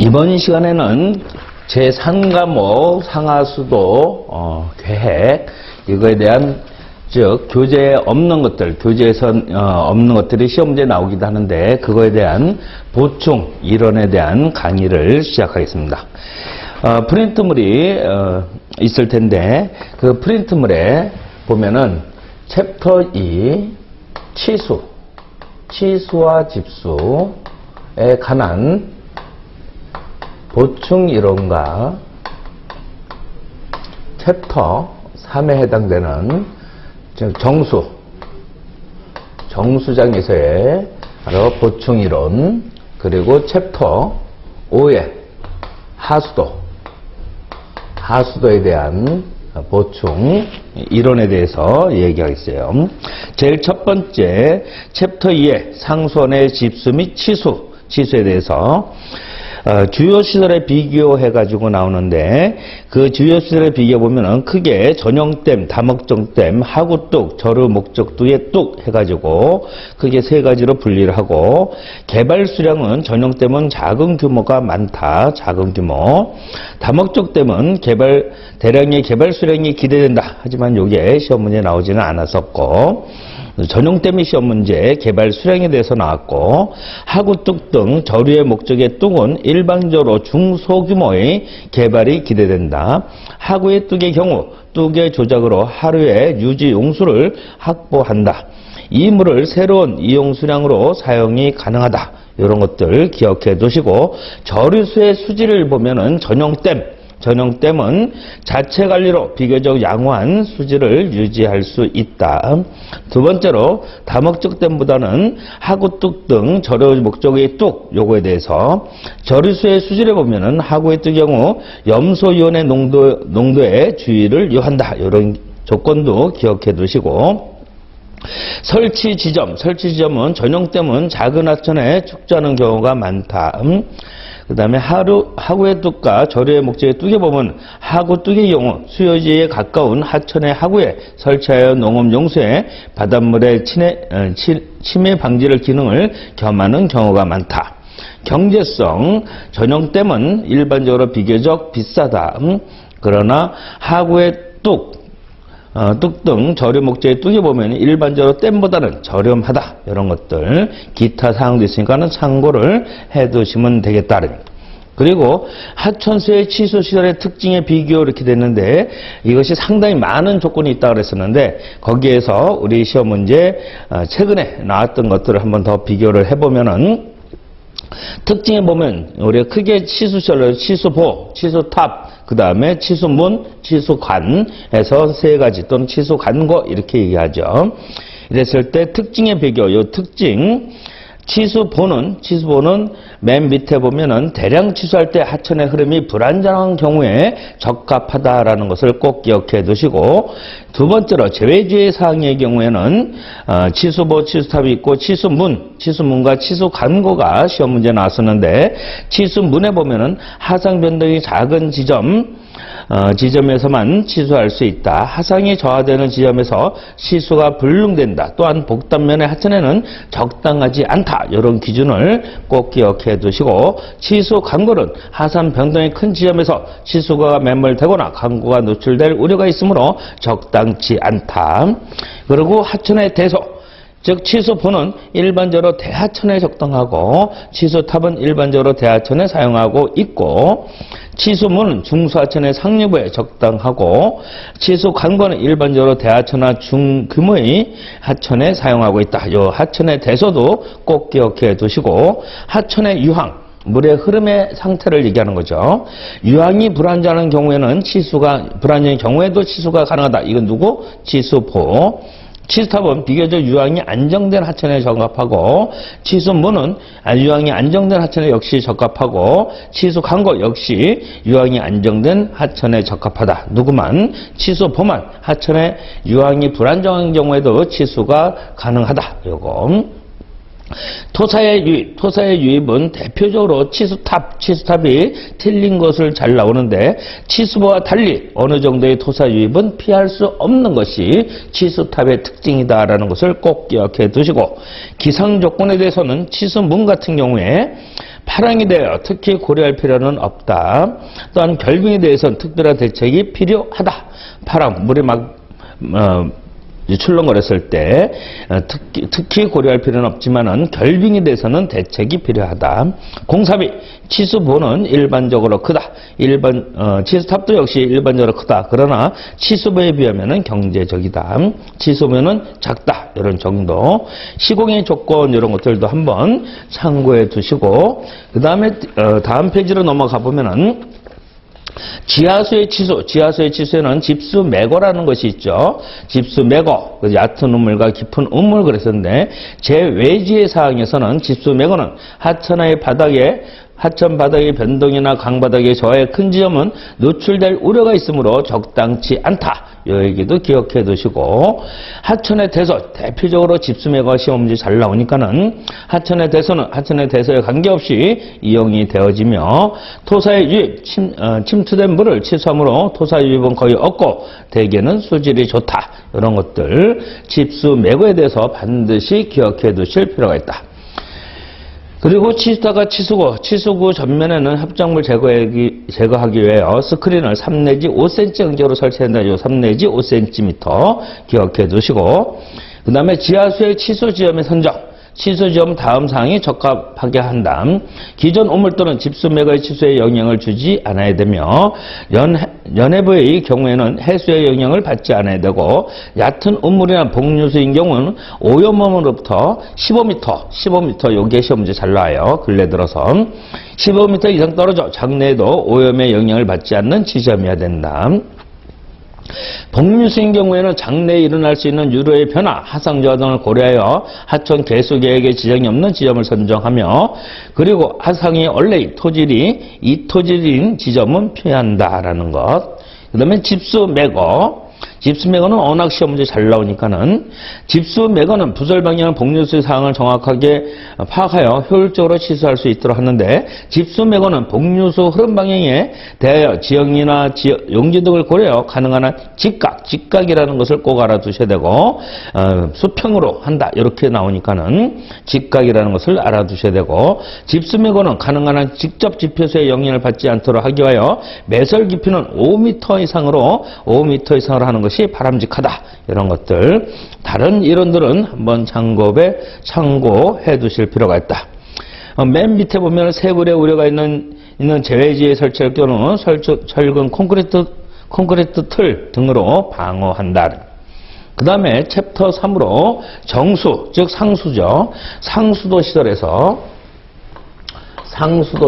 이번 시간에는 제3과목 상하수도 계획 이거에 대한 즉 교재에 없는 것들, 교재에서 없는 것들이 시험 문제에 나오기도 하는데 그거에 대한 보충 이론에 대한 강의를 시작하겠습니다. 프린트물이 있을 텐데 그 프린트물에 보면은 챕터 2 치수와 집수에 관한 보충 이론과 챕터 3에 해당되는 정수장에서의 바로 보충 이론, 그리고 챕터 5의 하수도에 대한 보충 이론에 대해서 얘기하겠어요. 제일 첫 번째 챕터 2의 상수원의 집수 및 치수에 대해서 주요 시설에 비교해가지고 나오는데 그 주요 시설에 비교해보면은 크게 전용댐, 다목적댐, 하구뚝, 저류 목적뚝의 뚝 해가지고 크게 세 가지로 분리를 하고 개발 수량은 전용댐은 작은 규모가 많다. 작은 규모. 다목적댐은 대량의 개발 수량이 기대된다. 하지만 이게 시험 문제에 나오지는 않았었고 전용댐이 시험 문제 개발 수량에 대해서 나왔고 하구뚝 등 저류의 목적의 뚝은 일반적으로 중소규모의 개발이 기대된다. 하구의 뚝의 경우 뚝의 조작으로 하루의 유지 용수를 확보한다. 이 물을 새로운 이용 수량으로 사용이 가능하다. 이런 것들 기억해 두시고 저류수의 수질을 보면은 전용댐은 자체 관리로 비교적 양호한 수질을 유지할 수 있다. 두 번째로 다목적댐보다는 하구뚝 등 저류 목적의 뚝 요거에 대해서 저류수의 수질에 보면은 하구의 뚝 경우 염소이온의 농도에 주의를 요한다. 이런 조건도 기억해 두시고 설치 지점은 전용댐은 작은 하천에 축조하는 경우가 많다. 그 다음에 하구의 뚝과 저류의 목적의 뚝에 보면 하구 뚝의 경우 수요지에 가까운 하천의 하구에 설치하여 농업용수에 바닷물의 침해 방지를 기능을 겸하는 경우가 많다. 경제성, 전용댐은 일반적으로 비교적 비싸다. 그러나 하구의 뚝 등 저류 목적의 뚝에 보면 일반적으로 댐보다는 저렴하다. 이런 것들 기타 사항도 있으니까는 참고를 해두시면 되겠다. 그리고 하천수의 치수 시설의 특징의 비교 이렇게 됐는데 이것이 상당히 많은 조건이 있다고 그랬었는데 거기에서 우리 시험 문제 최근에 나왔던 것들을 한번 더 비교를 해보면은 특징에 보면 우리가 크게 치수시설, 치수보, 치수탑, 그 다음에 치수문, 치수관에서 세 가지 또는 치수관고 이렇게 얘기하죠. 이랬을 때 특징의 비교, 이 특징 치수보는 맨 밑에 보면은 대량 치수할 때 하천의 흐름이 불안정한 경우에 적합하다라는 것을 꼭 기억해 두시고 두 번째로 제외주의 사항의 경우에는 치수보, 치수탑이 있고 치수문과 치수관고가 시험 문제 나왔었는데 치수문에 보면은 하상 변동이 작은 지점에서만 치수할 수 있다. 하상이 저하되는 지점에서 치수가 불능된다. 또한 복단면의 하천에는 적당하지 않다. 이런 기준을 꼭 기억해 두시고 치수 관고는 하산 변동이 큰 지점에서 치수가 매몰되거나 관고가 노출될 우려가 있으므로 적당치 않다. 그리고 하천의 대소, 즉 치수보는 일반적으로 대하천에 적당하고 치수탑은 일반적으로 대하천에 사용하고 있고 치수문은 중수하천의 상류부에 적당하고 치수관고는 일반적으로 대하천이나 중규모의 하천에 사용하고 있다. 이 하천의 대소도 꼭 기억해 두시고 하천의 유황, 물의 흐름의 상태를 얘기하는 거죠. 유황이 불안정한 경우에는 불안정한 경우에도 치수가 가능하다. 이건 누구? 치수보. 치수탑은 비교적 유황이 안정된 하천에 적합하고 치수문은 유황이 안정된 하천에 역시 적합하고 치수관고 역시 유황이 안정된 하천에 적합하다. 누구만 치수보만 하천에 유황이 불안정한 경우에도 치수가 가능하다. 요거. 토사의 유입은 대표적으로 치수탑이 틀린 것을 잘 나오는데 치수보와 달리 어느 정도의 토사 유입은 피할 수 없는 것이 치수탑의 특징이다라는 것을 꼭 기억해 두시고 기상 조건에 대해서는 치수문 같은 경우에 파랑에 대하여 특히 고려할 필요는 없다. 또한 결빙에 대해서는 특별한 대책이 필요하다. 파랑, 물이 막 출렁거렸을 때 특히 고려할 필요는 없지만은 결빙에 대해서는 대책이 필요하다. 공사비, 치수보는 일반적으로 크다. 치수탑도 역시 일반적으로 크다. 그러나 치수보에 비하면은 경제적이다. 치수보는 작다. 이런 정도. 시공의 조건 이런 것들도 한번 참고해 두시고 그 다음에 다음 페이지로 넘어가 보면은 지하수의 치수에는 집수매거라는 것이 있죠. 집수매거, 얕은 우물과 깊은 우물 그랬었는데 제외지의 사항에서는 집수매거는 하천 바닥의 변동이나 강바닥의 저하의 큰 지점은 노출될 우려가 있으므로 적당치 않다. 이 얘기도 기억해 두시고 하천의 대서, 대표적으로 집수매거가 시험 문제 잘 나오니까는 하천의 대서에 관계없이 이용이 되어지며 토사의 유입, 침투된 물을 치수함으로 토사 유입은 거의 없고 대개는 수질이 좋다. 이런 것들 집수매거에 대해서 반드시 기억해 두실 필요가 있다. 그리고 치수다가 치수구 전면에는 합작물 제거하기 위하여 스크린을 3 내지 5cm 간격으로 설치한다. 요 3 내지 5cm 기억해 두시고 그 다음에 지하수의 치수 지점의 선정. 치수 지점 다음 사항이 적합하게 한다. 기존 우물 또는 집수매거의 치수에 영향을 주지 않아야 되며 연해부의 경우에는 해수의 영향을 받지 않아야 되고 얕은 우물이나 복류수인 경우는 오염원으로부터 15m 요게 시험 문제 잘 나와요. 근래 들어서 15m 이상 떨어져 장내에도 오염의 영향을 받지 않는 지점이어야 된다. 복류수인 경우에는 장내에 일어날 수 있는 유로의 변화, 하상저하 등을 고려하여 하천 개수 계획에 지장이 없는 지점을 선정하며 그리고 하상이 원래 이 토질인 지점은 피한다라는 것. 그 다음에 집수매거는 워낙 시험 문제 잘 나오니까는 집수매거는 부설 방향 복류수의 사항을 정확하게 파악하여 효율적으로 치수할 수 있도록 하는데 집수매거는 복류수 흐름 방향에 대하여 지형이나 용지 등을 고려하여 가능한 한 직각이라는 것을 꼭 알아두셔야 되고 수평으로 한다 이렇게 나오니까는 직각이라는 것을 알아두셔야 되고 집수매거는 가능한 한 직접 지표수의 영향을 받지 않도록 하기 위하여 매설 깊이는 5m 이상으로 하는 것이 바람직하다. 이런 것들 다른 이론들은 한번 참고해 두실 필요가 있다. 맨 밑에 보면 세굴의 우려가 있는 제외지에 설치할 경우 철근 콘크리트 틀 등으로 방어한다. 그 다음에 챕터 3으로 정수, 즉 상수죠. 상수도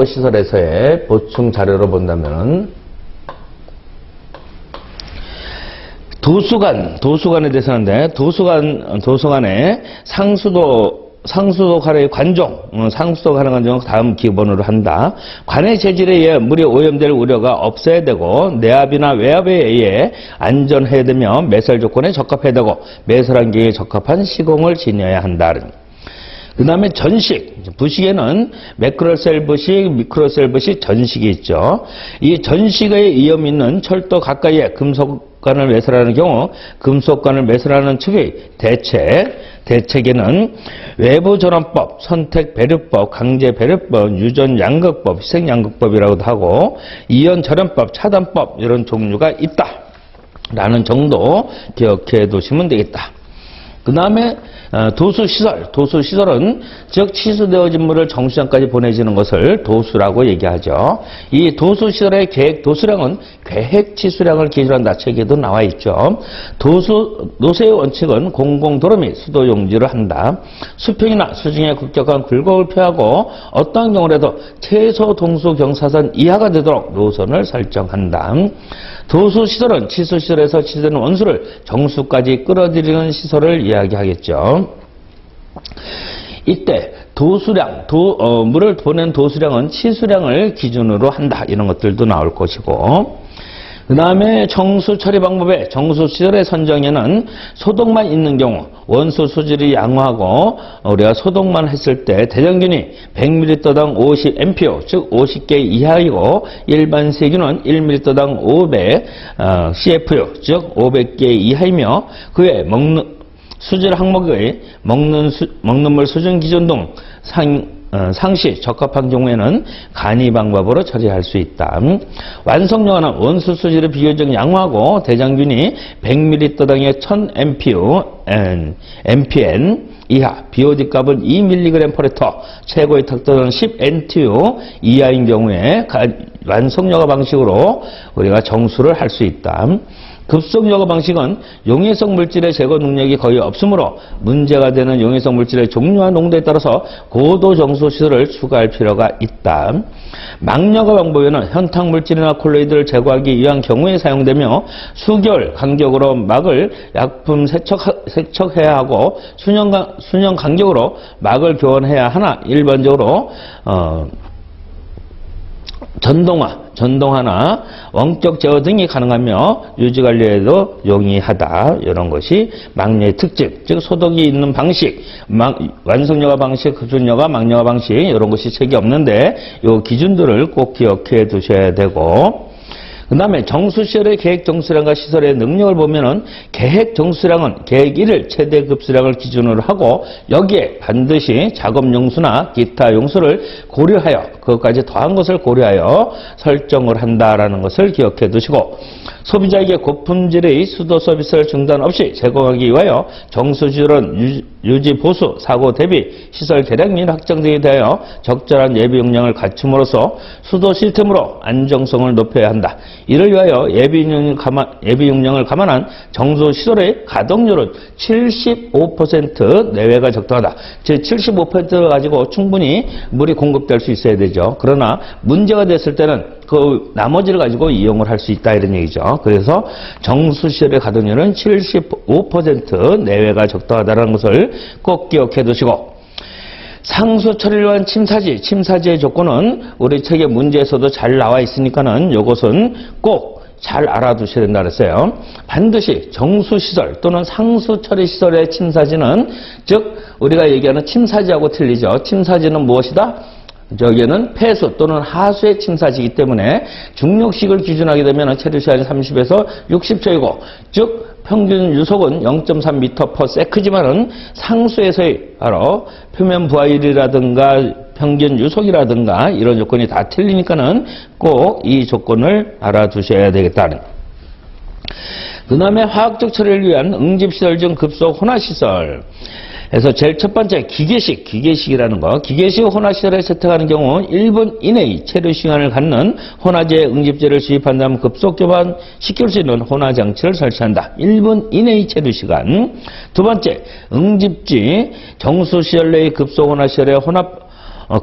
시설에서의 보충 자료로 본다면 도수관에 대해서 하는데 도수관에 상수도 관의 상수도 관의 다음 기본으로 한다. 관의 재질에 의해 물이 오염될 우려가 없어야 되고 내압이나 외압에 의해 안전해야 되며 매설 조건에 적합해야 되고 매설 환경에 적합한 시공을 지녀야 한다. 그 다음에 부식에는 매크로셀 부식, 미크로셀 부식, 전식이 있죠. 이 전식의 위험이 있는 철도 가까이에 금속관을 매설하는 경우 금속관을 매설하는 측의 대책에는 외부 전원법, 선택 배류법, 강제 배류법, 유전 양극법, 희생 양극법이라고도 하고 이연 절연법, 차단법 이런 종류가 있다라는 정도 기억해 두시면 되겠다. 그 다음에 도수시설은 즉 치수되어진 물을 정수장까지 보내지는 것을 도수라고 얘기하죠. 이 도수시설의 도수량은 계획 치수량을 기준으로 한다. 책에도 나와 있죠. 노쇠의 원칙은 공공도로 및 수도용지를 한다. 수평이나 수중에 급격한 굴곡을 피하고 어떠한 경우라도 최소 동수 경사선 이하가 되도록 노선을 설정한다. 도수시설은 치수시설에서 치수되는 원수를 정수까지 끌어들이는 시설을 이야기하겠죠. 이때 물을 보낸 도수량은 치수량을 기준으로 한다. 이런 것들도 나올 것이고 그 다음에 정수 처리 방법에 정수시설의 선정에는 소독만 있는 경우 원수 수질이 양호하고 우리가 소독만 했을 때 대정균이 100ml당 50mpo 즉 50개 이하이고 일반 세균은 1ml당 500 CFU 즉 500개 이하이며 그외 수질 항목의 먹는 물 수준 기준 등 상시 적합한 경우에는 간이 방법으로 처리할 수 있다. 완성량은 원수 수질이 비교적 양호하고 대장균이 100ml당에 1000 이하, BOD 값은 2mg/L, 최고의 탁도는 10NTU 이하인 경우에 완성여과 방식으로 우리가 정수를 할 수 있다. 급속여과 방식은 용해성 물질의 제거 능력이 거의 없으므로 문제가 되는 용해성 물질의 종류와 농도에 따라서 고도 정수 시설을 추가할 필요가 있다. 막여과 방법에는 현탁 물질이나 콜로이드를 제거하기 위한 경우에 사용되며 수개월 간격으로 막을 약품 세척해야 하고 수년 간격으로 막을 교환해야 하나 일반적으로 전동화나 원격 제어 등이 가능하며 유지관리에도 용이하다. 이런 것이 막여의 특징, 즉 소독이 있는 방식, 완성여과 방식, 급속여과, 막여과 방식 이런 것이 책이 없는데 이 기준들을 꼭 기억해 두셔야 되고, 그 다음에 정수시설의 계획 정수량과 시설의 능력을 보면은 계획 정수량은 계획 1일 최대 급수량을 기준으로 하고 여기에 반드시 작업 용수나 기타 용수를 고려하여 그것까지 더한 것을 고려하여 설정을 한다라는 것을 기억해 두시고, 소비자에게 고품질의 수도 서비스를 중단 없이 제공하기 위하여 정수시설은 유지 보수, 사고 대비, 시설 개량 및 확장 등에 대하여 적절한 예비 역량을 갖춤으로써 수도 시스템으로 안정성을 높여야 한다. 이를 위하여 예비 역량을 감안한 정수시설의 가동률은 75% 내외가 적당하다. 즉 75% 가지고 충분히 물이 공급될 수 있어야 되죠. 그러나 문제가 됐을 때는 그 나머지를 가지고 이용을 할 수 있다 이런 얘기죠. 그래서 정수시설의 가동률은 75% 내외가 적당하다는 것을 꼭 기억해 두시고, 상수 처리를 위한 침사지의 조건은 우리 책의 문제에서도 잘 나와 있으니까는 이것은 꼭 잘 알아두셔야 된다 그랬어요. 반드시 정수시설 또는 상수처리시설의 침사지는, 즉 우리가 얘기하는 침사지하고 틀리죠. 침사지는 무엇이다? 저기에는 폐수 또는 하수의 침사지이기 때문에 중력식을 기준하게 되면 체류 시간이 30에서 60초이고, 즉 평균 유속은 0.3m/s지만은 상수에서의 바로 표면 부하율이라든가 평균 유속이라든가 이런 조건이 다 틀리니까는 꼭 이 조건을 알아두셔야 되겠다는. 그 다음에 화학적 처리를 위한 응집시설 중 급속 혼화시설. 그래서 제일 첫 번째 기계식이라는 거. 기계식 혼화시설에 채택하는 경우 1분 이내의 체류 시간을 갖는 혼화제 응집제를 주입한 다음 급속 교반시킬 수 있는 혼화장치를 설치한다. 1분 이내의 체류 시간. 두 번째, 응집지 정수시설 내의 급속 혼화시설의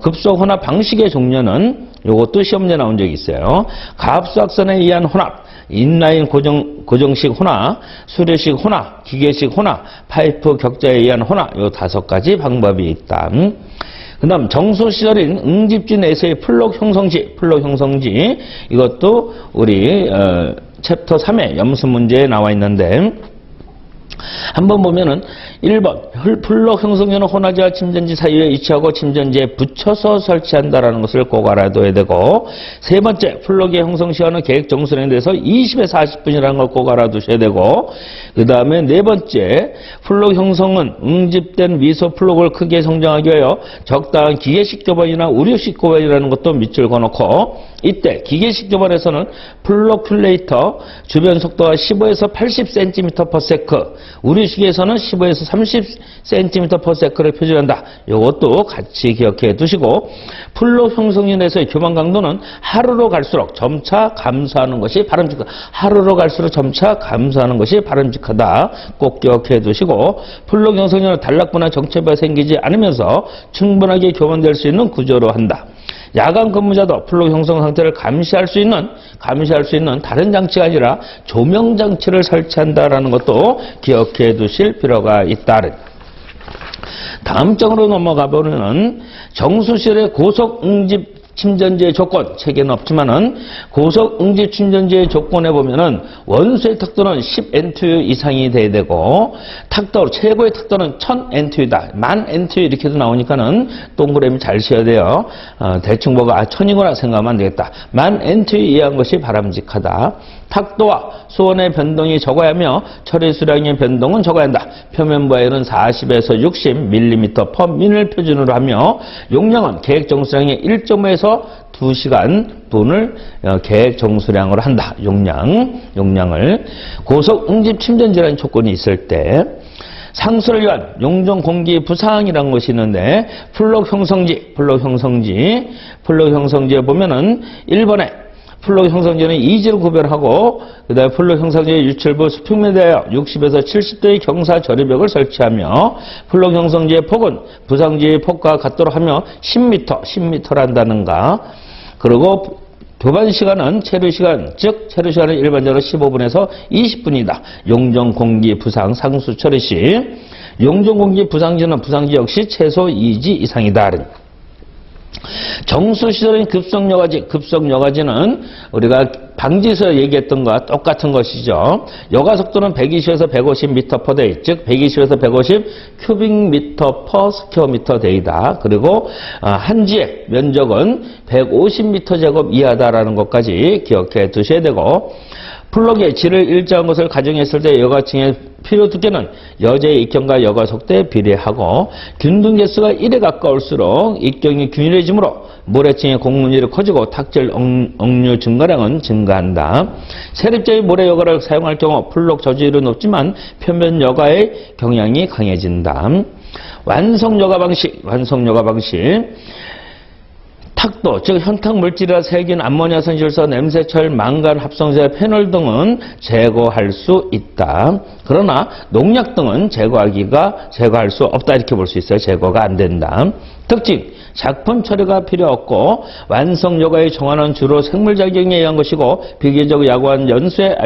급속 혼합 방식의 종류는 이것도 시험문제 나온 적이 있어요. 가압수확선에 의한 혼합, 인라인 고정식 혼합, 수류식 혼합, 기계식 혼합, 파이프 격자에 의한 혼합, 이 5가지 방법이 있다. 그 다음 정수시설인 응집지 내에서의 플록 형성지, 이것도 우리 챕터 3의 염수 문제에 나와 있는데, 한번 보면은 1번 플록 형성되는 혼화제와 침전지 사이에 위치하고 침전지에 붙여서 설치한다라는 것을 꼭 알아둬야 되고, 세 번째 플록의 형성 시간은 계획 정수량에 대해서 20에서 40분이라는 걸 꼭 알아두셔야 되고, 그 다음에 네 번째 플록 형성은 응집된 미소 플록을 크게 성장하기 위하여 적당한 기계식 교반이나 우류식 교반이라는 것도 밑줄 그어놓고, 이때 기계식 교반에서는 플록 큘레이터 주변 속도가 15에서 80cm/s, 우류식에서는 15에서 30cm/s를 표준한다. 이것도 같이 기억해 두시고, 플록 형성률에서의 교반 강도는 하루로 갈수록 점차 감소하는 것이 바람직하다. 꼭 기억해 두시고, 플록 형성률은 단락부나 정체부가 생기지 않으면서 충분하게 교반될 수 있는 구조로 한다. 야간 근무자도 플록 형성 상태를 감시할 수 있는 다른 장치가 아니라 조명 장치를 설치한다라는 것도 기억해 두실 필요가 있다. 다음 장으로 넘어가 보면은 정수시설의 고속 응집 침전지의 조건, 책에는 없지만은 고속 응집 침전지의 조건에 보면은 원소의 탁도는 10NTU 이상이 돼야 되고, 탁도, 최고의 탁도는 1000NTU다. 10,000NTU 이렇게도 나오니까는 동그라미 잘 씌워야 돼요. 대충 보고, 1000이구나 생각하면 안 되겠다. 10,000NTU 이하인 것이 바람직하다. 탁도와 수온의 변동이 적어야 하며 처리 수량의 변동은 적어야 한다. 표면 부하율은 40에서 60mm/min을 표준으로 하며 용량은 계획 정수량의 1.5에서 2시간 분을 계획 정수량으로 한다. 용량을 고속 응집 침전지라는 조건이 있을 때 상수를 위한 용종 공기 부상이라는 것이 있는데 플럭 형성지에 보면은 1번에 플럭 형성지는 이지로 구별하고 그 다음에 플럭 형성지의 유출부 수평면에 대하여 60에서 70도의 경사 저리벽을 설치하며 플럭 형성지의 폭은 부상지의 폭과 같도록 하며 10m란다는가. 그리고 교반 시간은 체류 시간, 즉 체류 시간은 일반적으로 15분에서 20분이다. 용종 공기 부상 상수 처리 시 용종 공기 부상지는 부상지 역시 최소 2지 이상이다. 정수시설인 급속여과지는 우리가 방지에서 얘기했던 것과 똑같은 것이죠. 여과 속도는 120에서 150m/day, 즉 120에서 150 큐빅미터/스퀘어미터/day다. 그리고 한지의 면적은 150m² 이하다라는 것까지 기억해 두셔야 되고, 플럭의 질을 일정한 것을 가정했을 때 여과층의 필요 두께는 여제의 입경과 여과 속도에 비례하고 균등 개수가 1에 가까울수록 입경이 균일해지므로 모래층의 공문율이 커지고 탁질 억류 증가량은 증가한다. 세립적인 모래 여과를 사용할 경우 플럭 저지율은 높지만 표면 여과의 경향이 강해진다. 완성 여과 방식. 탁도, 즉 현탁 물질이라 세균, 암모니아 선실서, 냄새철, 망간, 합성제, 페놀 등은 제거할 수 있다. 그러나 농약 등은 제거할 수 없다. 이렇게 볼 수 있어요. 제거가 안 된다. 특징, 작품 처리가 필요 없고 완성 여과의 정화는 주로 생물 작용에 의한 것이고 비교적 야구한 연수에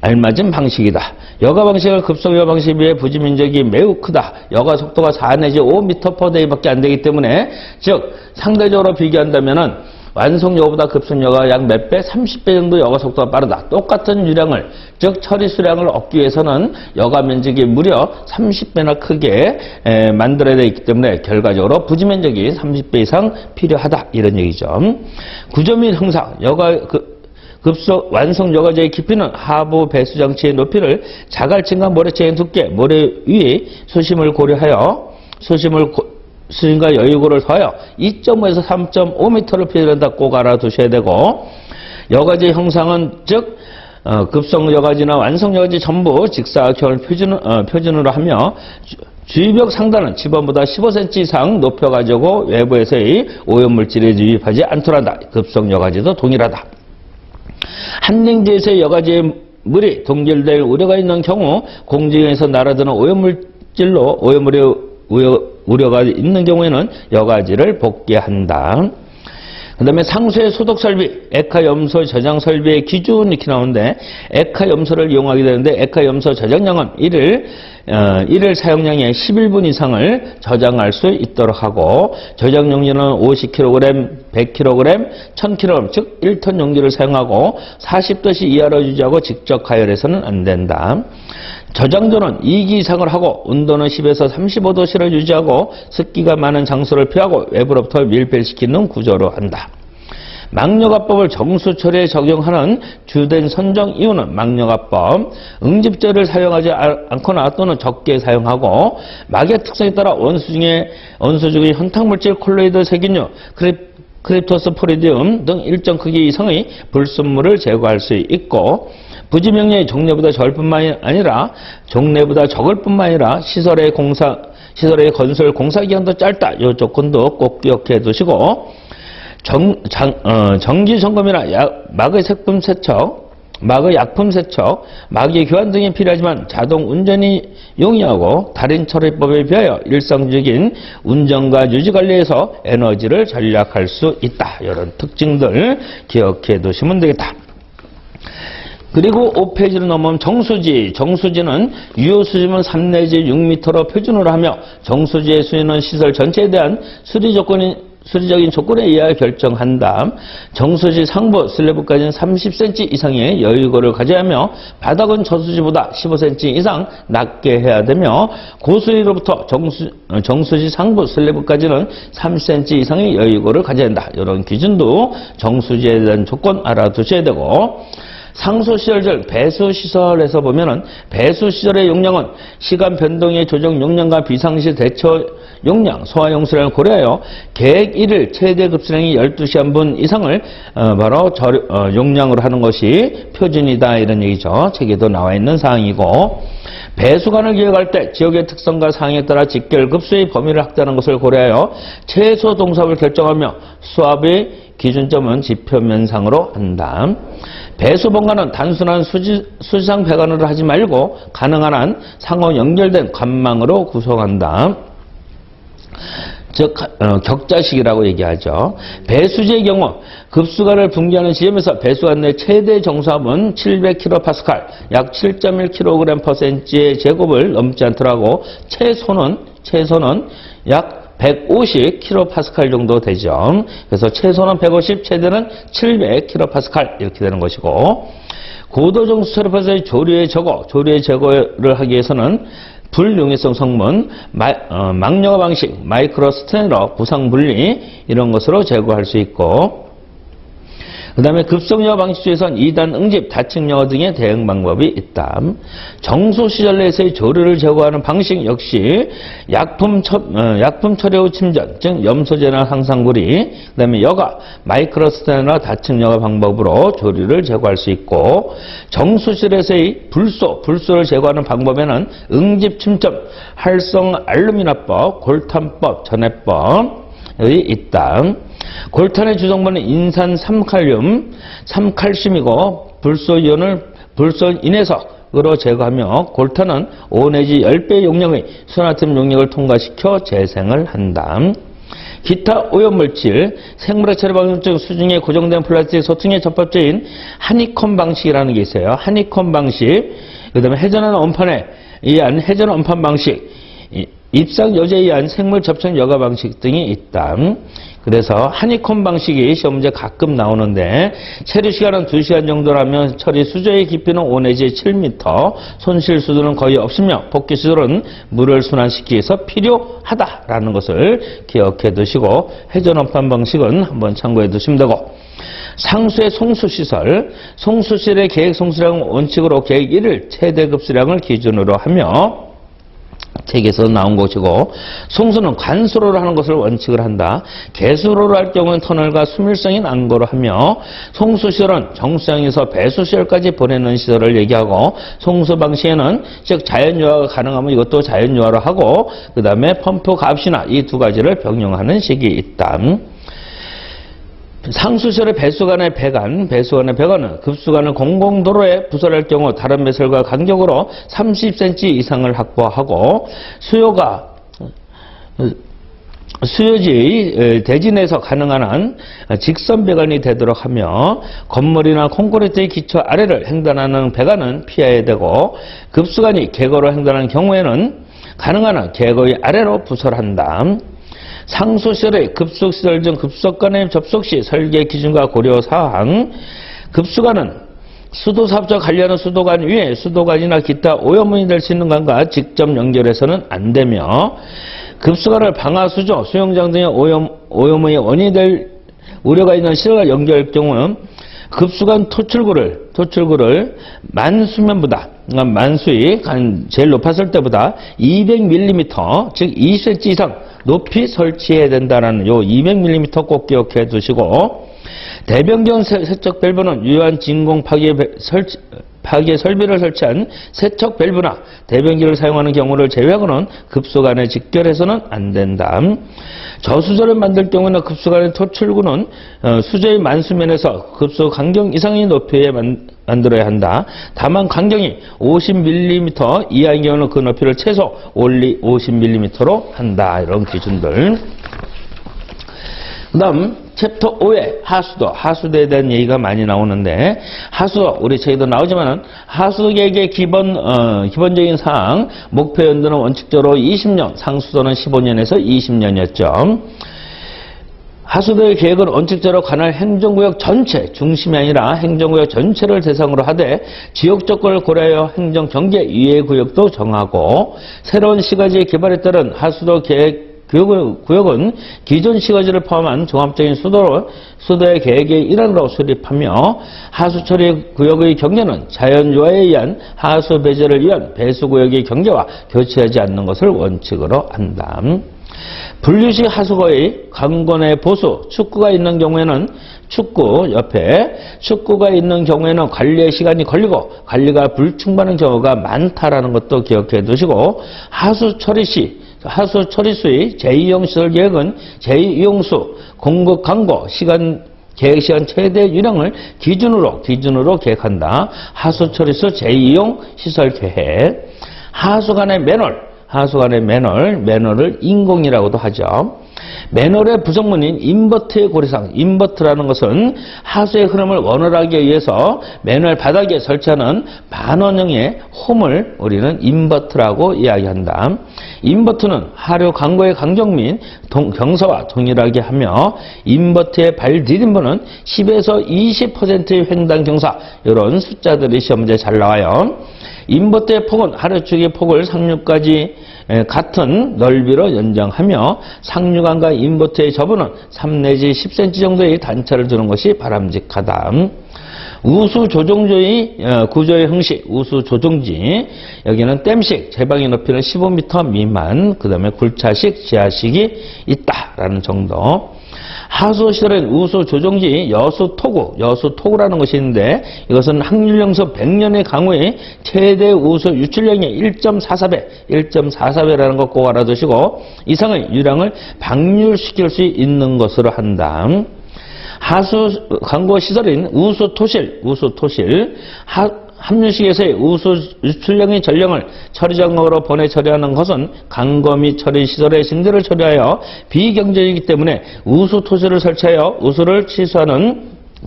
알맞은 방식이다. 여과 방식과 급속여과 방식에 비해 부지 면적이 매우 크다. 여과 속도가 4 내지 5m/day 밖에 안 되기 때문에, 즉 상대적으로 비교한다면은 완성여과보다 급속여과가 약 몇 배? 30배 정도 여과 속도가 빠르다. 똑같은 유량을, 즉 처리 수량을 얻기 위해서는 여과 면적이 무려 30배나 크게 만들어야 되기 때문에 결과적으로 부지 면적이 30배 이상 필요하다. 이런 얘기죠. 구조 및 형상, 급속 완성 여과제의 깊이는 하부 배수 장치의 높이를 자갈층과 모래층의 두께, 모래 위에 수심을 고려하여 수심과 여유고를 더하여 2.5에서 3.5m를 표현한다. 꼭 알아두셔야 되고, 여과제 형상은 즉 급속 여과지나 완성 여과지 전부 직사각형을 표준으로 하며 주위벽 상단은 지번보다 15cm 이상 높여가지고 외부에서의 오염물질에 유입하지 않도록 한다. 급속 여과지도 동일하다. 한 냉지에서의 여과지의 물이 동결될 우려가 있는 경우 공중에서 날아드는 오염물의 우려가 있는 경우에는 여과지를 복귀한다. 그 다음에 상수의 소독 설비, 액화염소 저장 설비의 기준 이렇게 나오는데, 액화염소를 이용하게 되는데 액화염소 저장량은 이를 사용량의 11분 이상을 저장할 수 있도록 하고, 저장 용기는 50kg, 100kg, 1000kg, 즉 1톤 용기를 사용하고 40도씨 이하로 유지하고 직접 가열해서는 안 된다. 저장도는 2기 이상을 하고 온도는 10에서 35도씨를 유지하고 습기가 많은 장소를 피하고 외부로부터 밀폐시키는 구조로 한다. 막여과법을 정수 처리에 적용하는 주된 선정 이유는 막여과법, 응집제를 사용하지 않거나 또는 적게 사용하고 막의 특성에 따라 원수 중의 현탁물질 콜로이드 세균류, 크립토스포리디움 등 일정 크기 이상의 불순물을 제거할 수 있고, 부지 명령이 종래보다 적을 뿐만 아니라 시설의 건설 공사 기간도 짧다. 이 조건도 꼭 기억해 두시고, 정기 점검이나 막의 색품 세척, 막의 약품 세척, 막의 교환 등이 필요하지만 자동 운전이 용이하고 달인 처리법에 비하여 일상적인 운전과 유지 관리에서 에너지를 절약할 수 있다. 이런 특징들 기억해 두시면 되겠다. 그리고 5페이지로 넘으면 정수지는 유효 수심은 3 내지 6m로 표준으로 하며 정수지의 수위는 시설 전체에 대한 수리 수리적인 조건에 의하여 결정한 다음 정수지 상부 슬래브까지는 30cm 이상의 여유고를 가져야 하며 바닥은 저수지보다 15cm 이상 낮게 해야 되며 고수리로부터 정수지 상부 슬래브까지는 30cm 이상의 여유고를 가져야 한다. 이런 기준도 정수지에 대한 조건 알아두셔야 되고, 상수시설, 배수시설에서 보면은 배수시설의 용량은 시간 변동의 조정 용량과 비상시 대처 용량, 소화용수량을 고려하여 계획 1일 최대 급수량이 12시 한 분 이상을 바로 용량으로 하는 것이 표준이다. 이런 얘기죠. 책에도 나와 있는 사항이고, 배수관을 기획할 때 지역의 특성과 상황에 따라 직결 급수의 범위를 확대하는 것을 고려하여 최소 동수압을 결정하며 수압의 기준점은 지표면상으로 한다. 배수 본관은 단순한 수지상 배관으로 하지 말고 가능한 한 상호 연결된 관망으로 구성한다. 즉 격자식이라고 얘기하죠. 배수지의 경우 급수관을 붕괴하는 지점에서 배수관 내 최대 정수압은 700kPa, 약 7.1kg/cm의 제곱을 넘지 않더라고 최소는 약 150kPa 정도 되죠. 그래서 최소는 150, 최대는 700kPa 이렇게 되는 것이고, 고도정수 처리파에서의 조류의 제거를 하기 위해서는 불용해성 성분, 망령화 방식, 마이크로 스테너, 부상분리 이런 것으로 제거할 수 있고, 그 다음에 급성여화 방식 중에서는 2단 응집, 다층여화 등의 대응 방법이 있다. 정수시설 내에서의 조류를 제거하는 방식 역시 약품 처리 후 침전, 즉 염소제나 항상구리, 그 다음에 여과, 마이크로 스테너나 다층여화 방법으로 조류를 제거할 수 있고, 정수실에서의 불소를 제거하는 방법에는 응집 침점, 활성 알루미나법, 골탄법, 전해법이 있다. 골탄의 주성분은 인산 3칼슘이고 불소인해석으로 제거하며, 골탄은 5 내지 10배 용량의 수나트륨 용액을 통과시켜 재생을 한다. 기타 오염물질, 생물의 처리 방식 중 수중에 고정된 플라스틱 소통의 접합제인 하니콤 방식이라는 게 있어요. 하니콤 방식, 그 다음에 회전하는 원판에 의한 회전 원판 방식, 입상 여제에 의한 생물 접촉 여과 방식 등이 있다. 그래서 하니콤 방식이 시험 문제 가끔 나오는데, 체류 시간은 2시간 정도라면 처리 수조의 깊이는 5 내지 7m, 손실 수도는 거의 없으며 복귀 수도는 물을 순환시키기 위해서 필요하다라는 것을 기억해 두시고, 회전 원판 방식은 한번 참고해 두시면 되고, 상수의 송수시설의 계획 송수량은 원칙으로 계획 1일 최대 급수량을 기준으로 하며, 책에서 나온 것이고, 송수는 관수로를 하는 것을 원칙을 한다. 개수로를 할 경우는 터널과 수밀성인 안고로 하며, 송수시설은 정수장에서 배수시설까지 보내는 시설을 얘기하고, 송수 방식에는 즉 자연유화가 가능하면 이것도 자연유화로 하고, 그 다음에 펌프 값이나 이 두 가지를 병용하는 식이 있다. 상수시설의 배수관의 배관은 급수관을 공공도로에 부설할 경우 다른 배설과 간격으로 30cm 이상을 확보하고, 수요지의 대진에서 가능한 한 직선 배관이 되도록 하며, 건물이나 콘크리트의 기초 아래를 횡단하는 배관은 피해야 되고, 급수관이 계거로 횡단하는 경우에는 가능한 한 계거의 아래로 부설한다. 상수시설의 급속시설 중 급속관의 접속 시 설계 기준과 고려사항, 급수관은 수도사업과 관련한 수도관 위에 수도관이나 기타 오염원이 될 수 있는 관과 직접 연결해서는 안 되며, 급수관을 방화수조, 수영장 등의 오염의 원인이 될 우려가 있는 시설과 연결할 경우는 급수관 토출구를 만수면보다, 만수위 제일 높았을 때보다 200mm, 즉 20cm 이상 높이 설치해야 된다는 요 200mm 꼭 기억해 두시고, 대변경 세척 밸브는 유효한 진공 파괴 설비를 설치한 세척 밸브나 대변기를 사용하는 경우를 제외하고는 급수관에 직결해서는 안 된다. 저수조를 만들 경우는 급수관의 토출구는 수조의 만수면에서 급수 간격 이상의 높이에 만들어야 한다. 다만 간격이 50mm 이하인 경우는 그 높이를 최소 올리 50mm로 한다. 이런 기준들. 그 다음 챕터 5에 하수도에 대한 얘기가 많이 나오는데, 하수도 우리 책에도 나오지만은 하수도 계획의 기본적인 사항, 목표 연도는 원칙적으로 20년, 상수도는 15년에서 20년이었죠. 하수도의 계획은 원칙적으로 관할 행정구역 전체, 중심이 아니라 행정구역 전체를 대상으로 하되 지역조건을 고려하여 행정경계 이해구역도 정하고 새로운 시가지 개발에 따른 하수도 계획 구역은 기존 시가지를 포함한 종합적인 수도의 계획의 일환으로 수립하며 하수처리 구역의 경계는 자연조화에 의한 하수 배제를 위한 배수구역의 경계와 교체하지 않는 것을 원칙으로 한다. 분류식 하수구의 강권의 보수, 축구가 있는 경우에는 축구가 있는 경우에는 관리의 시간이 걸리고 관리가 불충분한 경우가 많다라는 것도 기억해 두시고 하수처리수의 제2용 시설 계획은 제2용수, 공급 광고, 계획시간 최대 유량을 기준으로 계획한다. 하수처리수 제2용 시설 계획. 하수관의 매널을 인공이라고도 하죠. 매널의 부속문인 인버트의 고리사항, 인버트라는 것은 하수의 흐름을 원활하게 위해서 매널 바닥에 설치하는 반원형의 홈을 우리는 인버트라고 이야기한다. 인버트는 하류 강고의 강정 및 경사와 동일하게 하며 인버트의 발 디딤부는 10에서 20%의 횡단 경사, 이런 숫자들이 시험 문제에 잘 나와요. 인버트의 폭은 하류축의 폭을 상류까지 같은 넓이로 연장하며 상류관과 인버트의 저분은 3 내지 10cm 정도의 단차를 두는 것이 바람직하다. 우수 조종조의 구조의 형식, 우수 조종지. 여기는 댐식, 제방의 높이는 15m 미만, 그 다음에 굴차식, 지하식이 있다라는 정도. 하수시설엔 우수 조종지 여수토구라는 것이 있는데 이것은 확률영수 100년의 강우의 최대 우수 유출량의 1.44배라는 것 꼭 알아두시고 이상의 유량을 방류시킬 수 있는 것으로 한다. 하수 광고 시설인 우수토실, 합류식에서의 우수 유출량의 전량을 처리장으로 보내 처리하는 것은 강거 및 처리시설의 증대를 처리하여 비경제이기 때문에 우수 토실을 설치하여 우수를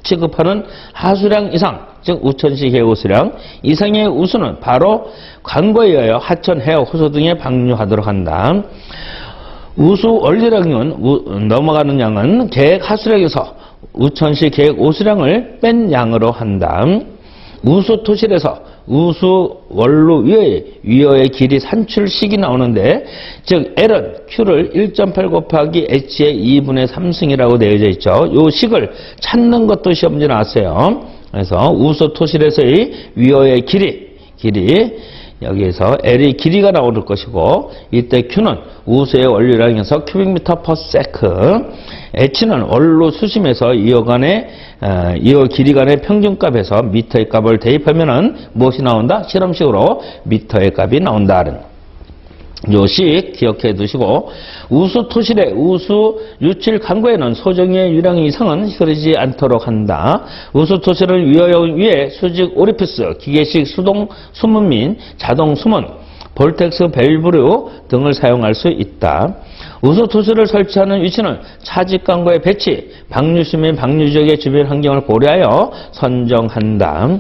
취급하는 하수량 이상, 즉 우천시 계획 우수량 이상의 우수는 바로 광고에 의하여 하천, 해역, 호수 등에 방류하도록 한다. 우수 원리량은 넘어가는 양은 계획 하수량에서 우천시 계획 우수량을 뺀 양으로 한다. 우수 토실에서 우수 원로 위어의 길이 산출식이 나오는데 즉 L은 Q를 1.8 곱하기 H의 2분의 3승이라고 되어져 있죠. 이 식을 찾는 것도 시험 문제 나왔어요. 그래서 우수 토실에서의 위어의 길이 여기에서 L의 길이가 나올 것이고 이때 Q는 우수의 원료량에서 큐빅미터 퍼 세크, H는 원로 수심에서 이어 길이 간의 평균값에서 미터의 값을 대입하면은 무엇이 나온다? 실험식으로 미터의 값이 나온다는 요식 기억해 두시고 우수 토실의 우수 유출 강구에는 소정의 유량 이상은 흐르지 않도록 한다. 우수 토실을 위에 수직 오리피스, 기계식 수동 수문 및 자동 수문, 볼텍스 밸브류 등을 사용할 수 있다. 우수 토실을 설치하는 위치는 차직 강구의 배치, 방류수 및 방류지역의 주변 환경을 고려하여 선정한다.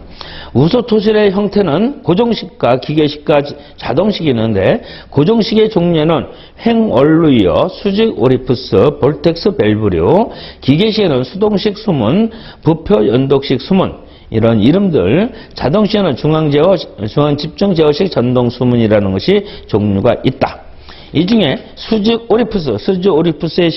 우수 토실의 형태는 고정식과 기계식과 자동식이 있는데 고정식의 종류에는 횡원루이어, 수직 오리피스, 볼텍스 밸브류, 기계식에는 수동식 수문, 부표 연독식 수문, 이런 이름들, 자동식에는 중앙 집중 제어식 전동 수문이라는 것이 종류가 있다. 이 중에 수직 오리피스의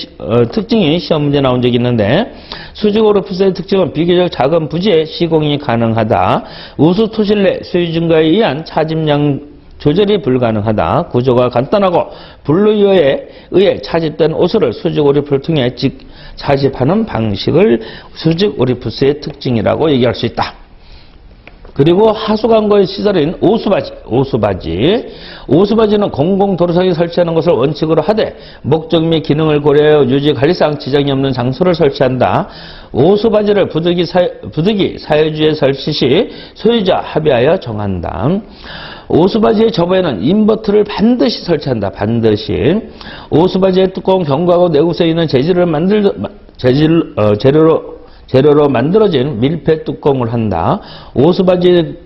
특징이 시험 문제 나온 적이 있는데 수직 오리피스의 특징은 비교적 작은 부지에 시공이 가능하다. 우수 토실 내 수유 증가에 의한 차집량 조절이 불가능하다. 구조가 간단하고 분류에 의해 차집된 오수를 수직 오리피스를 통해 차집하는 방식을 수직 오리피스의 특징이라고 얘기할 수 있다. 그리고 하수관고의 시설인 오수바지는 공공도로상에 설치하는 것을 원칙으로 하되 목적 및 기능을 고려하여 유지 관리상 지장이 없는 장소를 설치한다. 오수바지를 부득이 사유지에 설치 시 소유자 합의하여 정한다. 오수바지의 접어에는 인버터를 반드시 설치한다. 반드시. 오수바지의 뚜껑 경과하고 내구성에 있는 재료로 만들어진 밀폐 뚜껑을 한다. 오수바지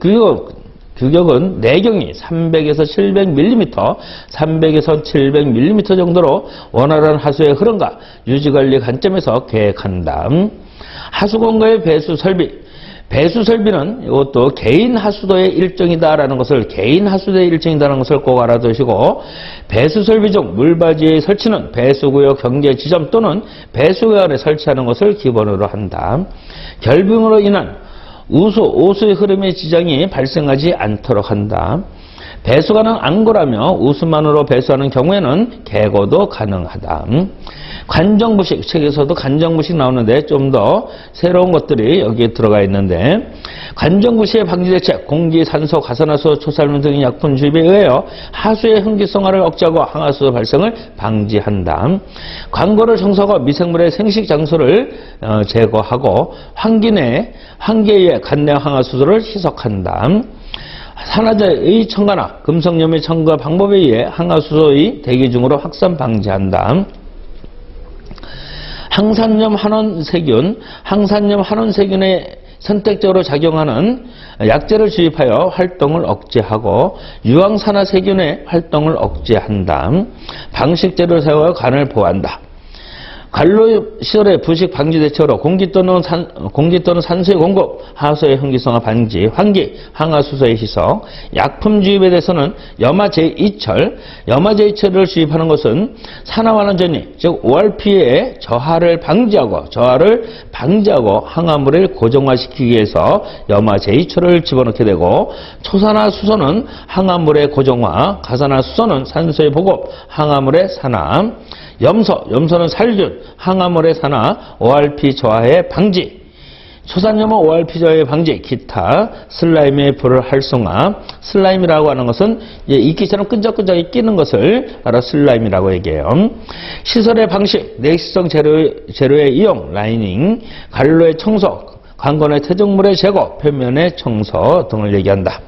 규격은 내경이 300에서 700mm, 300에서 700mm 정도로 원활한 하수의 흐름과 유지관리 관점에서 계획한다. 하수공간의 배수 설비. 배수 설비는 이것도 개인 하수도의 일정이다라는 것을 꼭 알아두시고, 배수 설비 중 물바지의 설치는 배수구역 경계 지점 또는 배수관에 설치하는 것을 기본으로 한다. 결빙으로 인한 오수의 흐름의 지장이 발생하지 않도록 한다. 배수관은 안고라며 우수만으로 배수하는 경우에는 개고도 가능하다. 관정부식, 책에서도 관정부식 나오는데 좀 더 새로운 것들이 여기에 들어가 있는데, 관정부식의 방지대책, 공기, 산소, 가산화수, 초살균 등의 약품 주입에 의하여 하수의 흥기성화를 억제하고 항하수 발생을 방지한다. 관고를 청소하고 미생물의 생식 장소를 제거하고 환기에 간내 항하수소를 희석한다. 산화제의 첨가나 금속염의 첨가 방법에 의해 항하수소의 대기 중으로 확산 방지한다. 항산염 한원세균에 선택적으로 작용하는 약제를 주입하여 활동을 억제하고 유황산화세균의 활동을 억제한다. 방식제를 사용하여 간을 보호한다. 관로시설의 부식 방지 대책으로 공기 또는 산소의 공급, 하수의 흥기성화 방지, 환기, 항하수소의 희석, 약품 주입에 대해서는 염화제이철을 주입하는 것은 산화완화 전이, 즉 ORP의 저하를 방지하고 항화물을 고정화시키기 위해서 염화제이철을 집어넣게 되고, 초산화수소는 항화물의 고정화, 가산화수소는 산소의 보급, 항화물의 산화, 염소는 살균, 항화물의 산화, ORP 저하의 방지, 초산염은 ORP 저하의 방지, 기타, 슬라임의 불활성화. 슬라임이라고 하는 것은 이끼처럼 끈적끈적이 끼는 것을 바로 슬라임이라고 얘기해요. 시설의 방식, 내식성 재료의 이용, 라이닝, 관로의 청소, 관건의 퇴적물의 제거, 표면의 청소 등을 얘기한다.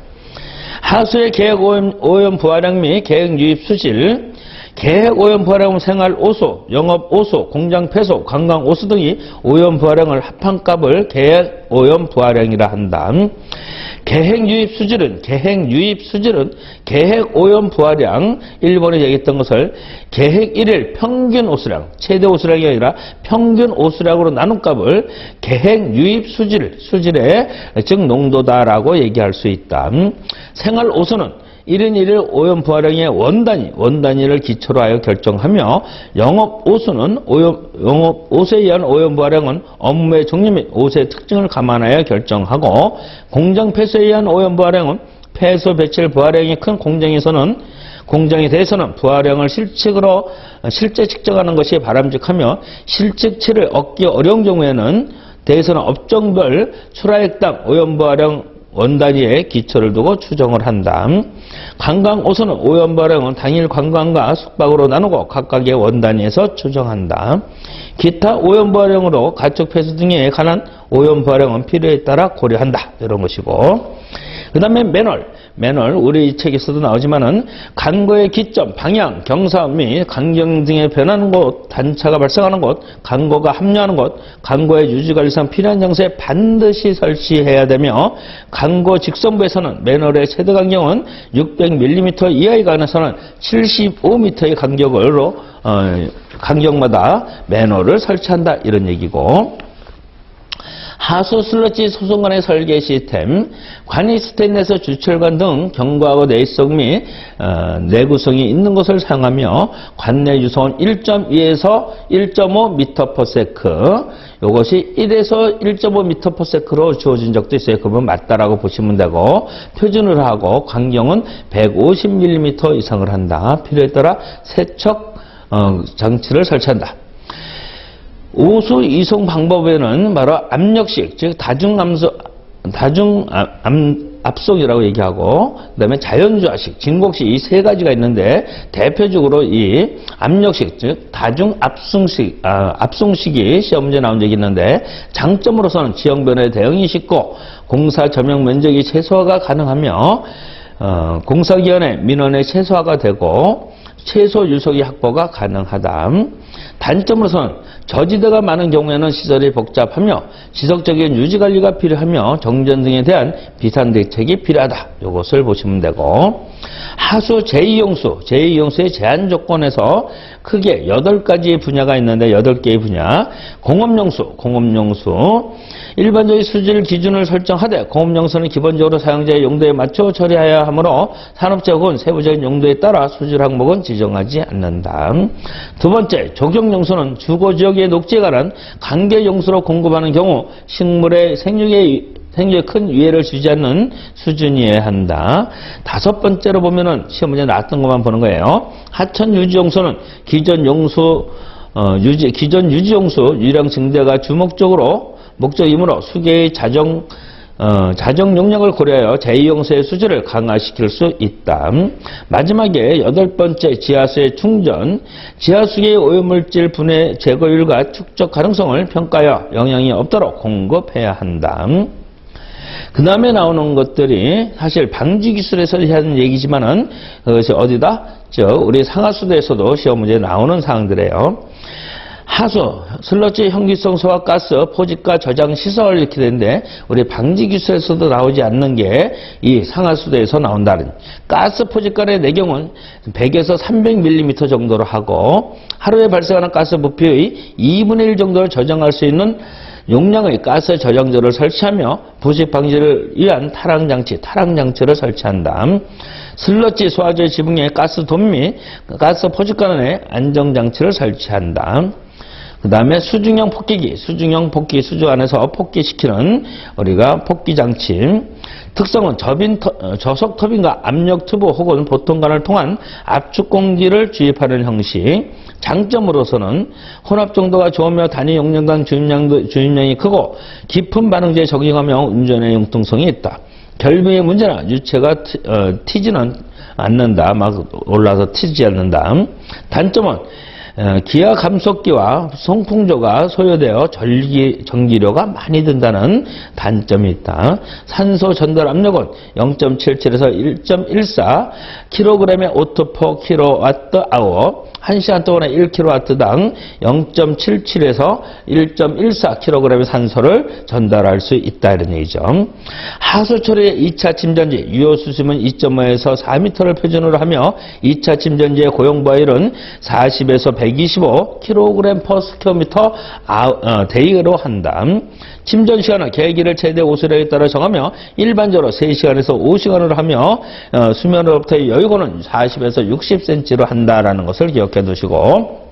하수의 계획 오염 부하량 및 계획 유입 수질, 계획 오염 부하량은 생활 오수, 영업 오수, 공장 폐수, 관광 오수 등이 오염 부하량을 합한 값을 계획 오염 부하량이라 한다. 계획 유입 수질은 계획 오염 부하량, 일본에 얘기했던 것을 계획 1일 평균 오수량, 최대 오수량이 아니라 평균 오수량으로 나눈 값을 계획 유입 수질의 즉 농도다라고 얘기할 수 있다. 생활 오수는 1인 1일 오염 부하량의 원단위를 기초로 하여 결정하며, 영업 오수는 영업 오수에 의한 오염 부하량은 업무의 종류 및 오수의 특징을 감안하여 결정하고, 공장 폐수에 의한 오염 부하량은 폐수 배출 부하량이 큰 공장에 대해서는 부하량을 실제 측정하는 것이 바람직하며, 실측치를 얻기 어려운 경우에는 대해서는 업종별 출하액당 오염 부하량 원단위에 기초를 두고 추정을 한다. 관광 오수는 오염 부하량은 당일 관광과 숙박으로 나누고 각각의 원단위에서 추정한다. 기타 오염 부하량으로 가축 폐수 등에 관한 오염 부하량은 필요에 따라 고려한다. 이런 것이고, 그 다음에 매널, 우리 책에서도 나오지만은 간고의 기점, 방향, 경사음 및 강경 등의 변하는 곳, 단차가 발생하는 곳, 간고가 합류하는 곳, 간고의 유지관리상 필요한 장소에 반드시 설치해야 되며, 간고 직선부에서는 매널의 최대 간격은 600mm 이하에 관해서는 75m의 간격마다 매널을 설치한다, 이런 얘기고, 하수 슬러지 소송관의 설계 시스템, 관이 스테인레스 주철관 등 견고하고 내성 및 내구성이 있는 것을 사용하며 관내 유성은 1.2에서 1.5m/s, 이것이 1에서 1.5m/s로 주어진 적도 있어요. 그러면 맞다라고 보시면 되고, 표준을 하고 간격은 150mm 이상을 한다. 필요에 따라 세척 장치를 설치한다. 오수 이송 방법에는 바로 압력식, 즉 압송이라고 얘기하고, 그 다음에 자연주화식, 진곡식, 이 세 가지가 있는데, 대표적으로 이 압력식, 즉 압송식이 시험 문제 나온 적이 있는데, 장점으로서는 지형 변화에 대응이 쉽고 공사 점용 면적이 최소화가 가능하며 공사기간의 민원의 최소화가 되고 최소 유속의 확보가 가능하다. 단점으로서는 저지대가 많은 경우에는 시설이 복잡하며 지속적인 유지관리가 필요하며 정전 등에 대한 비상대책이 필요하다. 이것을 보시면 되고, 하수 제2용수, 제2용수의 제한 조건에서 크게 8가지 분야가 있는데 8개의 분야. 공업용수, 일반적인 수질 기준을 설정하되 공업용수는 기본적으로 사용자의 용도에 맞춰 처리해야 하므로 산업적 혹은 세부적인 용도에 따라 수질 항목은 지정하지 않는다. 두 번째, 조경용수는 주거지역의 녹지에 관한 관계용수로 공급하는 경우 식물의 생육에 큰 위해를 주지 않는 수준이어야 한다. 다섯 번째로 보면은 시험 문제 나왔던 것만 보는 거예요. 하천 유지용수는 기존 유지용수 유량 증대가 목적이므로 수계의 자정 용량을 고려하여 제2용수의 수질을 강화시킬 수 있다. 마지막에 8번째, 지하수의 충전. 지하수의 오염물질 분해 제거율과 축적 가능성을 평가하여 영향이 없도록 공급해야 한다. 그 다음에 나오는 것들이 사실 방지 기술에서 하는 얘기지만은 그것이 어디다? 우리 상하수도에서도 시험 문제에 나오는 사항들이에요. 하수, 슬러지, 현기성 소화 가스, 포집과 저장 시설 이렇게 되는데 우리 방지 기술에서도 나오지 않는 게 이 상하수도에서 나온다는 가스 포집간의 내경은 100에서 300mm 정도로 하고 하루에 발생하는 가스 부피의 2분의 1 정도를 저장할 수 있는 용량의 가스 저장소를 설치하며 부식 방지를 위한 타락장치를 설치한다. 슬러지 소화제 지붕에 가스돔 및 가스 포집관에 안정장치를 설치한다. 그 다음에 수중형 폭기기, 수주 안에서 폭기시키는 우리가 폭기장치. 특성은 저속 터빈과 압력 튜브 혹은 보통관을 통한 압축 공기를 주입하는 형식. 장점으로서는 혼합 정도가 좋으며 단위 용량당 주입량이 크고 깊은 반응제에 적용하며 운전의 융통성이 있다. 결빙의 문제는 유체가 튀지는 않는다. 막 올라서 튀지 않는다. 단점은 기하 감속기와 송풍조가 소요되어 전기료가 많이 든다는 단점이 있다. 산소 전달 압력은 0.77에서 1.14 kg의 오토/kWh 1시간 동안에 1kW당 0.77에서 1.14 kg의 산소를 전달할 수 있다 이런 얘기죠. 하수처리의 2차 침전지 유효수심은 2.5에서 4m를 표준으로 하며 2차 침전지의 고용부하율은 40에서 125kg/sm 대의로 한다. 침전 시간은 계기를 최대 오수량에 따라 정하며 일반적으로 3시간에서 5시간으로 하며 수면으로부터의 여유고는 40에서 60cm로 한다라는 것을 기억해 두시고,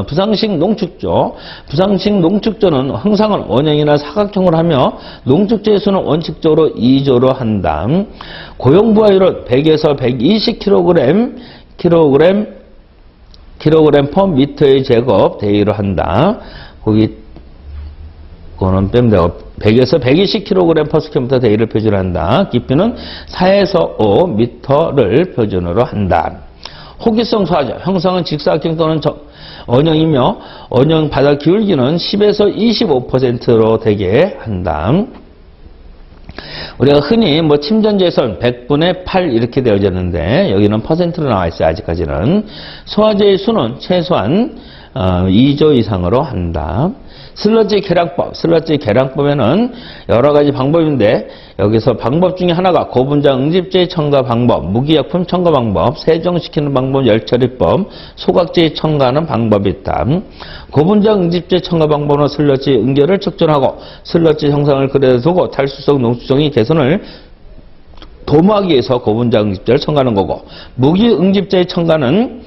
부상식 농축조. 부상식 농축조는 항상은 원형이나 사각형으로 하며 농축조의 수는 원칙적으로 2조로 한다. 고용부하율은 100에서 120kg/m의 제곱 대의로 한다. 그거는 빼면 되고 100에서 120kg/sm 대의를 표준한다. 깊이는 4에서 5m를 표준으로 한다. 호기성 소화제. 형상은 직사각형 또는 원형이며 원형 바닥 기울기는 10에서 25%로 되게 한다. 우리가 흔히 침전지에서는 100분의 8 이렇게 되어졌는데 여기는 퍼센트로 나와 있어요. 아직까지는. 소화제의 수는 최소한 2조 이상으로 한다. 슬러지 계량법. 슬러지 계량법에는 여러 가지 방법인데 여기서 방법 중에 하나가 고분자 응집제 첨가 방법, 무기약품 첨가 방법, 세정시키는 방법, 열처리법, 소각제 첨가하는 방법이 있다. 고분자 응집제 첨가 방법은 슬러지 응결을 측정하고 슬러지 형상을 그대로 두고 탈수성 농축성의 개선을 도모하기 위해서 고분자 응집제를 첨가하는 거고, 무기 응집제의 첨가는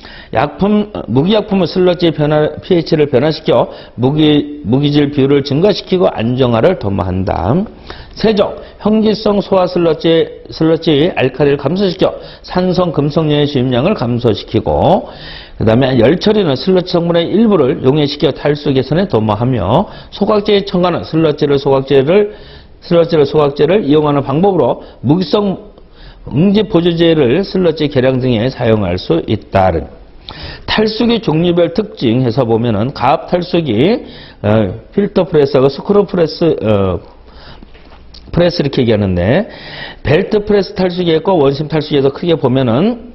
무기약품은 슬러지의 pH를 변화시켜 무기질 비율을 증가시키고 안정화를 도모한다. 세정, 현기성 소화 슬러지 알칼리를 감소시켜 산성 금속연의 주입량을 감소시키고, 그 다음에 열처리는 슬러지 성분의 일부를 용해시켜 탈수 개선에 도모하며, 소각제의 첨가는 슬러지를 소각제를 이용하는 방법으로 무기성 응집 보조제를 슬러지 계량 등에 사용할 수 있다. 탈수기 종류별 특징 해서 보면은 가압 탈수기, 필터 프레스하고 스크루 프레스 이렇게 얘기하는데, 벨트 프레스 탈수기에 있고 원심 탈수기에서 크게 보면은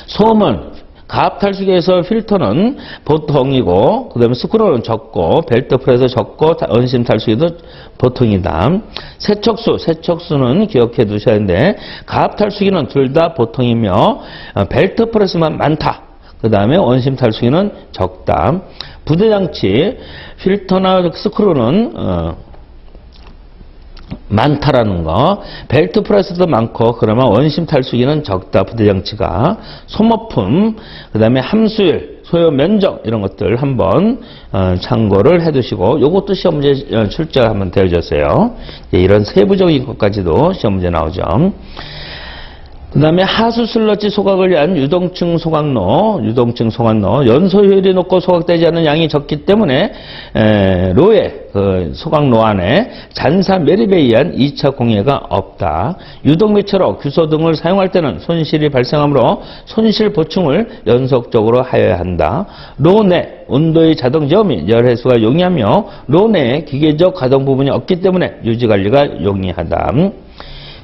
소음은 가압탈수기에서 필터는 보통이고, 그 다음에 스크롤은 적고, 벨트프레서 적고, 원심탈수기도 보통이다. 세척수는 기억해 두셔야 하는데, 가압탈수기는 둘 다 보통이며, 벨트프레스만 많다. 그 다음에 원심탈수기는 적다. 부대장치, 필터나 스크롤은 많다라는 거. 벨트 프레스도 많고 그러면 원심 탈수기는 적다. 부대장치가. 소모품, 그 다음에 함수율, 소요 면적 이런 것들 한번 참고를 해두시고, 요것도 시험 문제 출제하면 되어졌어요. 이런 세부적인 것까지도 시험 문제 나오죠. 그 다음에 하수 슬러지 소각을 위한 유동층 소각로, 연소효율이 높고 소각되지 않는 양이 적기 때문에 그 소각로 안에 잔사 매립에 의한 2차 공해가 없다. 유독미처럼 규소 등을 사용할 때는 손실이 발생하므로 손실 보충을 연속적으로 하여야 한다. 로 내 온도의 자동 제어 및 열 해수가 용이하며 로 내에 기계적 가동 부분이 없기 때문에 유지 관리가 용이하다.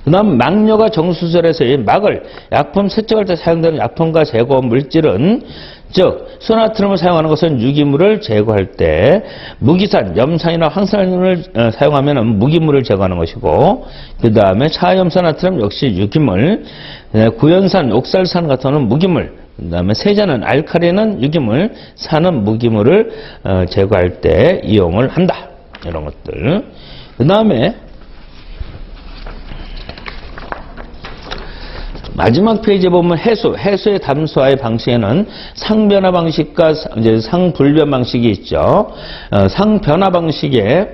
그 다음 막녀가 정수설에서의 막을 약품 세척할 때 사용되는 약품과 제거 물질은, 즉 소나트륨을 사용하는 것은 유기물을 제거할 때, 무기산, 염산이나 황산을 사용하면 무기물을 제거하는 것이고, 그 다음에 차염산나트륨 역시 유기물, 구연산, 옥살산 같은 경우는 무기물, 그 다음에 세자는 알칼리는 유기물, 산은 무기물을 제거할 때 이용을 한다. 이런 것들. 그 다음에 마지막 페이지에 보면 해수의 담수화의 방식에는 상변화 방식과 이제 상불변 방식이 있죠. 상변화 방식에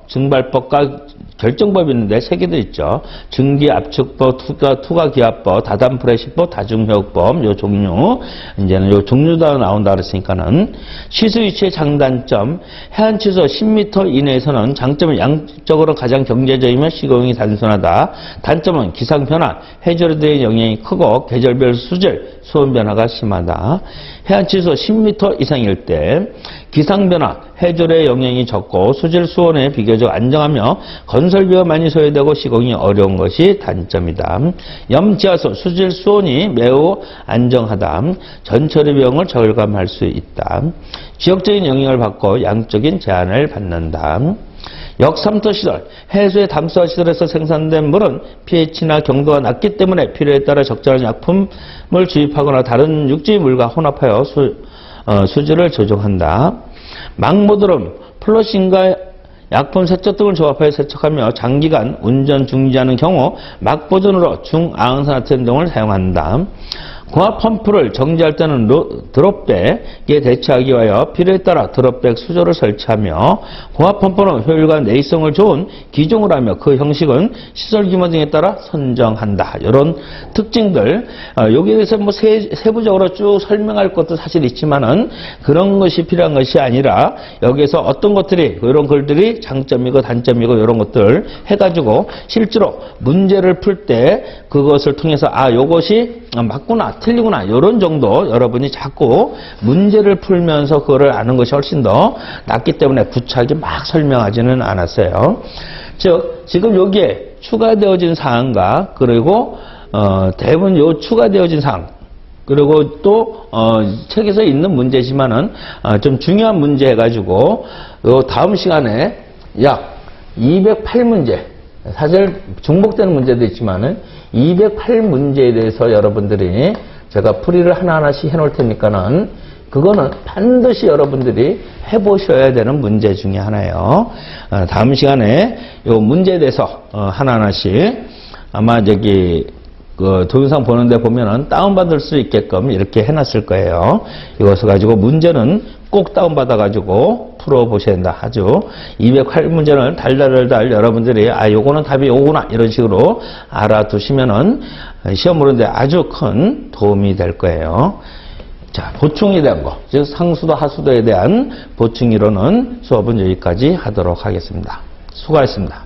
증발법과 결정법이 있는데 세 개도 있죠. 증기압축법, 투과기압법, 다단프레시법, 다중효율법, 요 종류. 이제는 요 종류도 나온다 그랬으니까는 시수 위치의 장단점, 해안 취소 10m 이내에서는 장점은 양적으로 가장 경제적이며 시공이 단순하다. 단점은 기상 변화, 해저에 대한 영향이 크고 계절별 수질, 수온 변화가 심하다. 해안 취소 10m 이상일 때 기상 변화, 해절의 영향이 적고 수질 수온에 비교적 안정하며 건설비가 많이 소요되고 시공이 어려운 것이 단점이다. 염지하수, 수질 수온이 매우 안정하다. 전처리 비용을 절감할 수 있다. 지역적인 영향을 받고 양적인 제한을 받는다. 역삼투 시설, 해수의 담수화 시설에서 생산된 물은 pH나 경도가 낮기 때문에 필요에 따라 적절한 약품을 주입하거나 다른 육지 물과 혼합하여 수질을 조정한다. 막모드름, 플러싱과 약품 세척 등을 조합하여 세척하며 장기간 운전 중지하는 경우 막보존으로 중아응산화탄 등을 사용한다. 고압 펌프를 정지할 때는 드롭백에 대체하기 위하여 필요에 따라 드롭백 수조를 설치하며, 고압 펌프는 효율과 내의성을 좋은 기종을 하며 그 형식은 시설 규모 등에 따라 선정한다. 이런 특징들, 여기에 대해서 뭐 세부적으로 쭉 설명할 것도 사실 있지만은 그런 것이 필요한 것이 아니라 여기에서 어떤 것들이, 이런 글들이 장점이고 단점이고 이런 것들 해가지고 실제로 문제를 풀 때 그것을 통해서 요것이 맞구나, 틀리구나, 이런 정도 여러분이 자꾸 문제를 풀면서 그거를 아는 것이 훨씬 더 낫기 때문에 구차하게 막 설명하지는 않았어요. 즉, 지금 여기에 추가되어진 사항과 그리고 대부분 요 추가되어진 사항, 그리고 또 책에서 있는 문제지만은 좀 중요한 문제 해가지고 요 다음 시간에 약 208문제, 사실 중복되는 문제도 있지만은 208문제에 대해서 여러분들이 제가 풀이를 하나하나씩 해놓을 테니까는 그거는 반드시 여러분들이 해보셔야 되는 문제 중에 하나예요. 다음 시간에 이 문제에 대해서 하나하나씩 아마 저기 그 동영상 보는데 보면은 다운받을 수 있게끔 이렇게 해놨을 거예요. 이것을 가지고 문제는 꼭 다운받아가지고 풀어보셔야 된다. 아주 208문제는 달달달달 여러분들이 요거는 답이 요거구나 이런 식으로 알아두시면은 시험 보는데 아주 큰 도움이 될 거예요. 자, 보충에 대한 거, 즉 상수도 하수도에 대한 보충 이론은 수업은 여기까지 하도록 하겠습니다. 수고하셨습니다.